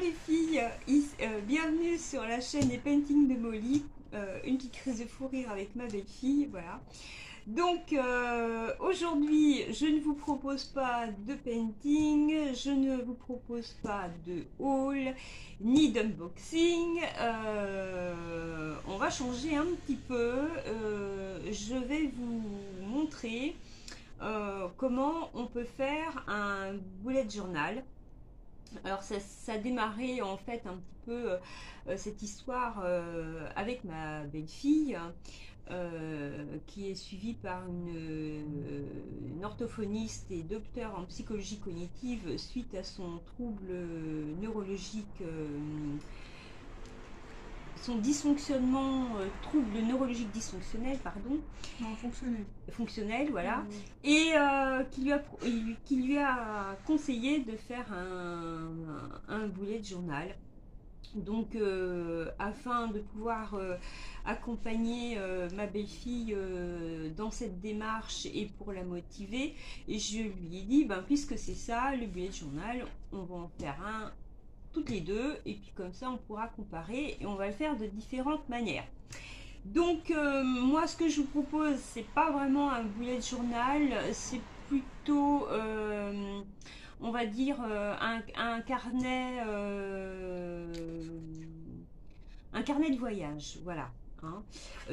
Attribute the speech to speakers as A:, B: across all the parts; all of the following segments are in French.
A: les filles, bienvenue sur la chaîne des paintings de Molly, une petite crise de fou rire avec ma belle-fille, voilà. Donc aujourd'hui je ne vous propose pas de painting, je ne vous propose pas de haul, ni d'unboxing, on va changer un petit peu, je vais vous montrer comment on peut faire un bullet journal. Alors ça a démarré en fait un petit peu cette histoire avec ma belle-fille qui est suivie par une orthophoniste et docteur en psychologie cognitive suite à son trouble neurologique, son dysfonctionnement, trouble neurologique dysfonctionnel, pardon.
B: Non, fonctionnel.
A: Fonctionnel, voilà. Et qui lui a conseillé de faire un bullet journal. Donc, afin de pouvoir accompagner ma belle-fille dans cette démarche et pour la motiver, et je lui ai dit, ben, puisque c'est ça, le bullet journal, on va en faire un toutes les deux, et puis comme ça on pourra comparer et on va le faire de différentes manières. Donc moi ce que je vous propose, c'est pas vraiment un bullet journal, c'est plutôt on va dire un carnet de voyage, voilà. Hein.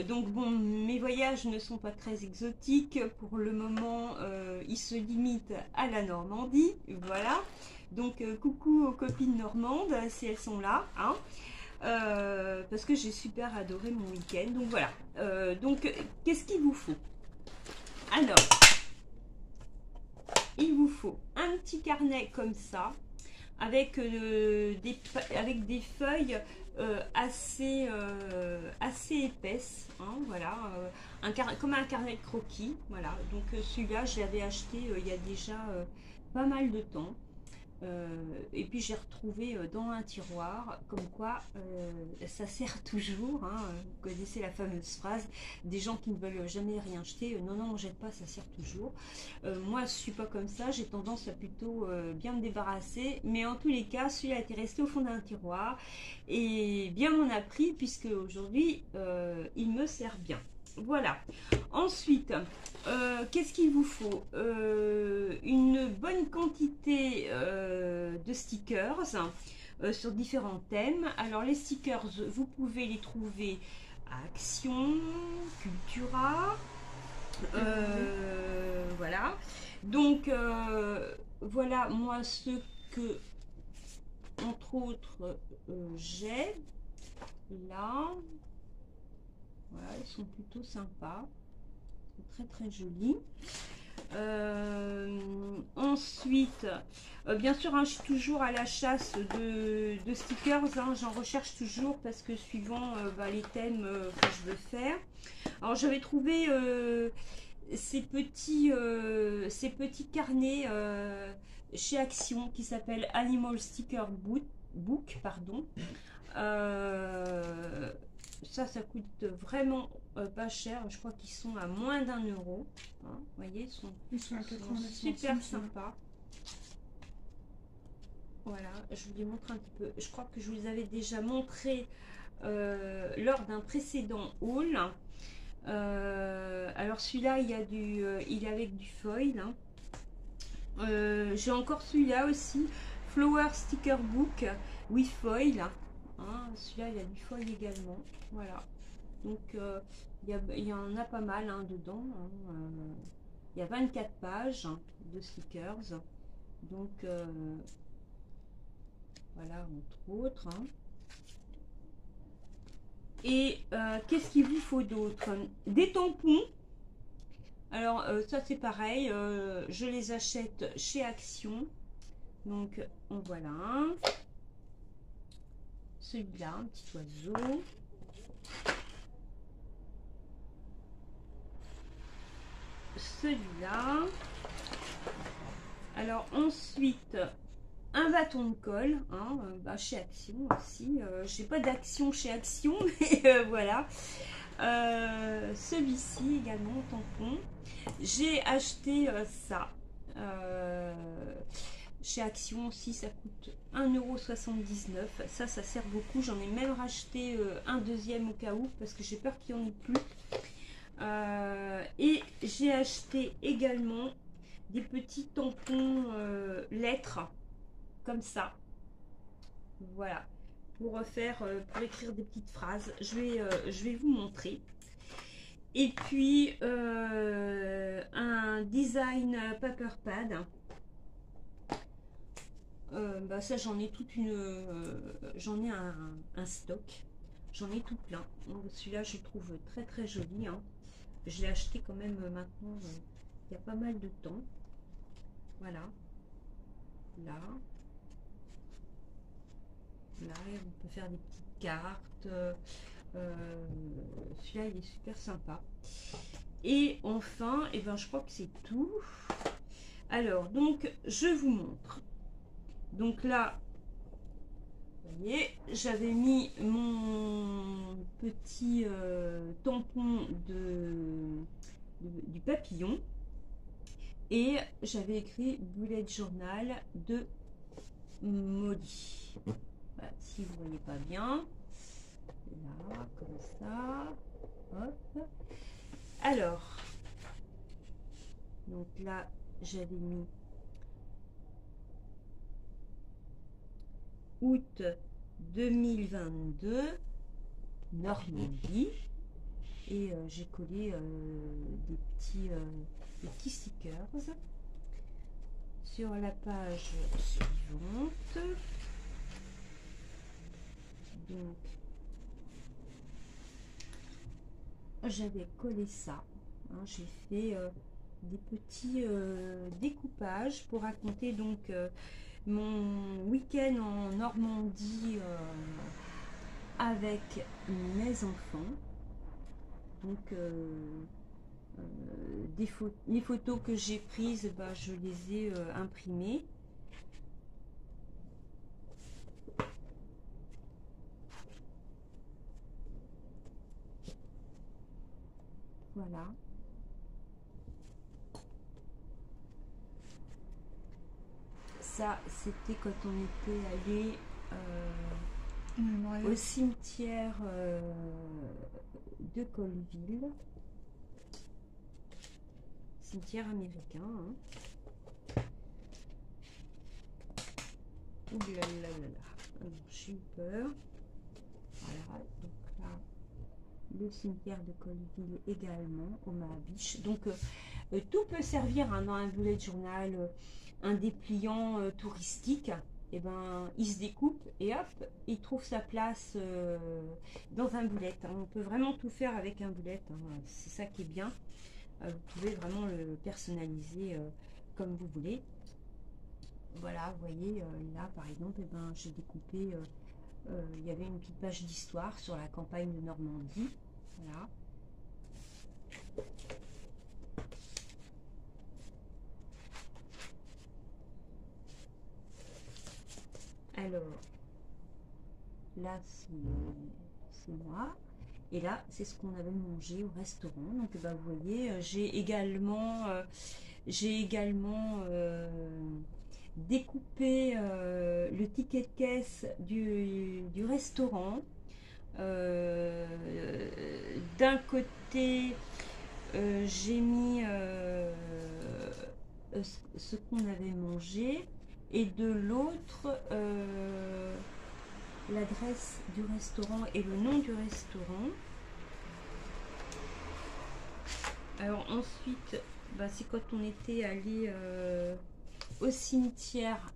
A: Donc bon, mes voyages ne sont pas très exotiques pour le moment, ils se limitent à la Normandie, voilà. Donc coucou aux copines normandes si elles sont là, hein. Parce que j'ai super adoré mon week-end. Donc voilà. Donc qu'est-ce qu'il vous faut? Alors, il vous faut un petit carnet comme ça, avec des feuilles assez épaisses, hein, voilà, comme un carnet de croquis, voilà. Donc celui-là, je l'avais acheté il y a déjà pas mal de temps. Et puis j'ai retrouvé dans un tiroir, comme quoi ça sert toujours, hein. Vous connaissez la fameuse phrase des gens qui ne veulent jamais rien jeter, non non on jette pas, ça sert toujours. Moi je suis pas comme ça, j'ai tendance à plutôt bien me débarrasser, mais en tous les cas celui-là était resté au fond d'un tiroir et bien m'en a pris, puisque aujourd'hui il me sert bien. Voilà. Ensuite, qu'est-ce qu'il vous faut? Une bonne quantité de stickers sur différents thèmes. Alors les stickers, vous pouvez les trouver à Action, Cultura, voilà. Donc voilà moi ce que entre autres j'ai là. Voilà, ils sont plutôt sympas, très très jolis. Ensuite, bien sûr, hein, je suis toujours à la chasse de stickers, hein, j'en recherche toujours parce que suivant les thèmes que je veux faire. Alors j'avais trouvé ces petits carnets chez Action qui s'appellent Animal Sticker Book, pardon. Ça coûte vraiment pas cher. Je crois qu'ils sont à moins d'1 €. Hein, vous voyez, ils sont super sympas. Voilà, je vous les montre un petit peu. Je crois que je vous les avais déjà montré lors d'un précédent haul. Alors celui-là, il est avec du foil. Hein. J'ai encore celui-là aussi, Flower Sticker Book with foil. Hein, celui-là, il y a du foil également. Voilà. Donc, il y en a pas mal hein, dedans. Hein. Il y a 24 pages hein, de stickers. Donc, voilà, entre autres. Hein. Et qu'est-ce qu'il vous faut d'autre? Des tampons. Alors, ça, c'est pareil. Je les achète chez Action. Donc, en voilà un. Celui-là, un petit oiseau. Celui-là. Alors ensuite, un bâton de colle, hein, chez Action aussi. J'ai pas d'Action chez Action, mais voilà. Celui-ci également, tampon. J'ai acheté ça. Chez Action aussi, ça coûte 1,79 €. Ça sert beaucoup. J'en ai même racheté un deuxième au cas où, parce que j'ai peur qu'il n'y en ait plus. Et j'ai acheté également des petits tampons lettres, comme ça. Voilà. Pour pour écrire des petites phrases. Je vais vous montrer. Et puis, un design paper pad. Ça j'en ai j'en ai un stock, j'en ai tout plein. Celui-là je le trouve très très joli, hein. Je l'ai acheté quand même maintenant il y a pas mal de temps. Voilà, là on peut faire des petites cartes. Celui-là il est super sympa. Et enfin, et ben je crois que c'est tout. Alors donc je vous montre. Donc là, vous voyez, j'avais mis mon petit tampon du papillon et j'avais écrit bullet journal de Molly. Voilà, si vous voyez pas bien, là, comme ça, hop. Alors, donc là, j'avais mis août 2022, Normandie, et j'ai collé des petits stickers sur la page suivante. Donc j'avais collé ça, hein, j'ai fait des petits découpages pour raconter donc mon week-end en Normandie avec mes enfants. Donc les photos que j'ai prises, je les ai imprimées. Voilà. Ça, c'était quand on était allé au cimetière de Colville. Cimetière américain. Hein. Ouh là là là là. J'ai eu peur. Voilà. Donc là, le cimetière de Colville également, au Mahabish. Donc tout peut servir hein, dans un bullet journal, un dépliant touristique. Et il se découpe et hop, il trouve sa place dans un bullet. Hein. On peut vraiment tout faire avec un bullet. Hein. C'est ça qui est bien. Vous pouvez vraiment le personnaliser comme vous voulez. Voilà, vous voyez, là par exemple, j'ai découpé, il y avait une petite page d'histoire sur la campagne de Normandie. Voilà. Alors, là c'est moi. Et là, c'est ce qu'on avait mangé au restaurant. Donc, vous voyez, j'ai également découpé le ticket de caisse du restaurant. D'un côté, j'ai mis ce qu'on avait mangé et de l'autre l'adresse du restaurant et le nom du restaurant. Alors ensuite, c'est quand on était allé au cimetière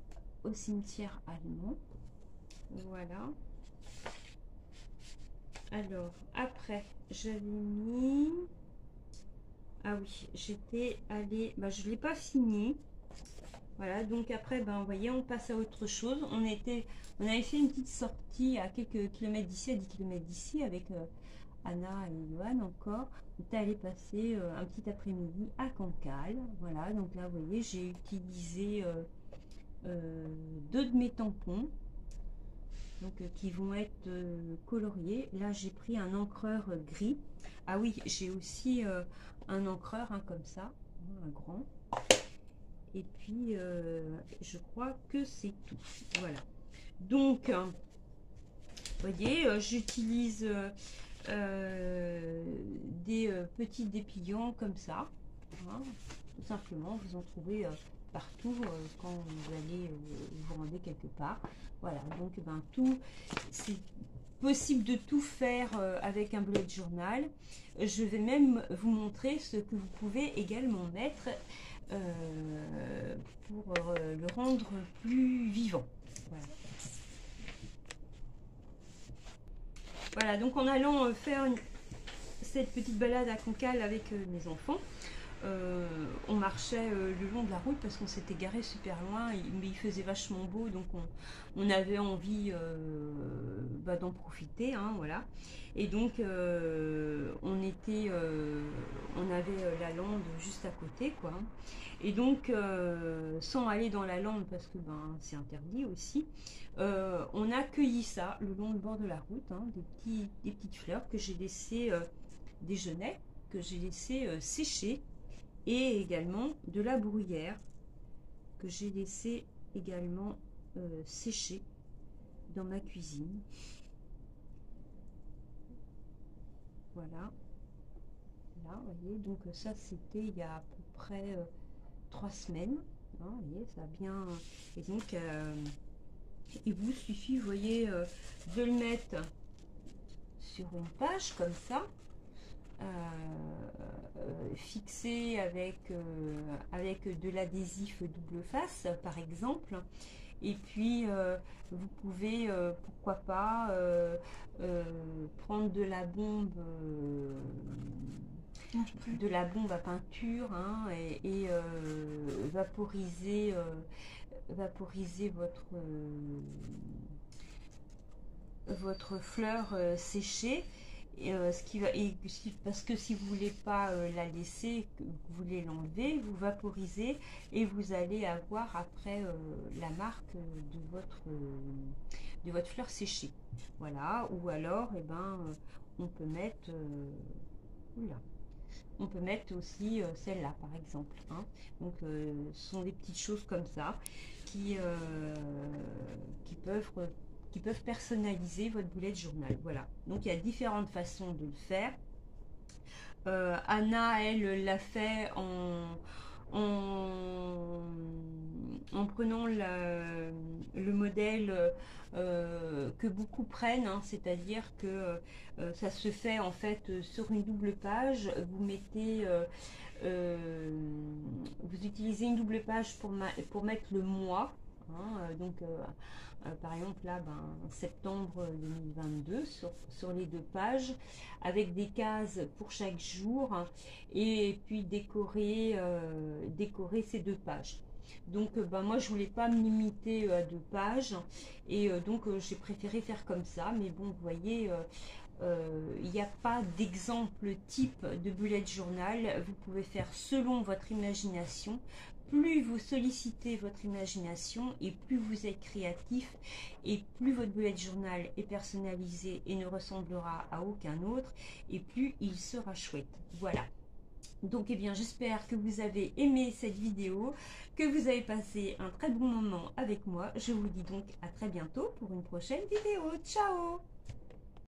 A: allemand. Voilà. Alors après, j'avais mis... Ah oui, j'étais allée... je ne l'ai pas fini. Voilà, donc après, vous voyez, on passe à autre chose. On avait fait une petite sortie à quelques kilomètres d'ici, à 10 km d'ici, avec Anna et Johan encore. On est allé passer un petit après-midi à Cancale. Voilà, donc là, vous voyez, j'ai utilisé 2 de mes tampons. Donc, qui vont être coloriés. Là, j'ai pris un encreur gris. Ah oui, j'ai aussi un encreur comme ça, un grand. Et puis, je crois que c'est tout. Voilà. Donc, vous voyez, j'utilise des petits dépliants comme ça. Hein. Tout simplement, vous en trouvez partout quand vous allez vous rendez quelque part. Voilà, donc ben, tout, c'est possible de tout faire avec un bullet journal. Je vais même vous montrer ce que vous pouvez également mettre pour le rendre plus vivant. Voilà. Voilà, donc en allant faire cette petite balade à Cancale avec mes enfants, on marchait le long de la route parce qu'on s'était garé super loin, mais il faisait vachement beau, donc on avait envie d'en profiter, hein, voilà. Et donc on avait la lande juste à côté, quoi. Et donc sans aller dans la lande parce que ben c'est interdit aussi, on a cueilli ça le long du bord de la route, hein, des petites fleurs que j'ai laissées, des genêts que j'ai laissé sécher, et également de la bruyère que j'ai laissé également sécher dans ma cuisine. Voilà. Là, vous voyez, donc ça c'était il y a à peu près 3 semaines. Hein, vous voyez, ça a bien. Et donc il vous suffit, vous voyez, de le mettre sur une page comme ça. Fixé avec de l'adhésif double face par exemple, et puis vous pouvez pourquoi pas prendre de la bombe à peinture, hein, et vaporiser votre fleur séchée. Parce que si vous voulez pas la laisser, que vous voulez l'enlever, vous vaporisez et vous allez avoir après la marque de votre fleur séchée. Voilà, ou alors on peut mettre on peut mettre aussi celle-là par exemple, hein. Donc ce sont des petites choses comme ça qui peuvent personnaliser votre bullet journal. Voilà, donc il y a différentes façons de le faire. Anna, elle, l'a fait en prenant le modèle que beaucoup prennent, hein, c'est-à-dire que ça se fait en fait sur une double page. Vous mettez vous utilisez une double page pour mettre le mois, hein, donc par exemple là, septembre 2022 sur les 2 pages, avec des cases pour chaque jour, et puis décorer ces 2 pages. Donc moi je voulais pas me limiter à 2 pages, et donc j'ai préféré faire comme ça. Mais bon, vous voyez, il n'y a pas d'exemple type de bullet journal. Vous pouvez faire selon votre imagination. Plus vous sollicitez votre imagination et plus vous êtes créatif, et plus votre bullet journal est personnalisé et ne ressemblera à aucun autre, et plus il sera chouette. Voilà. Donc eh bien, j'espère que vous avez aimé cette vidéo, que vous avez passé un très bon moment avec moi. Je vous dis donc à très bientôt pour une prochaine vidéo. Ciao!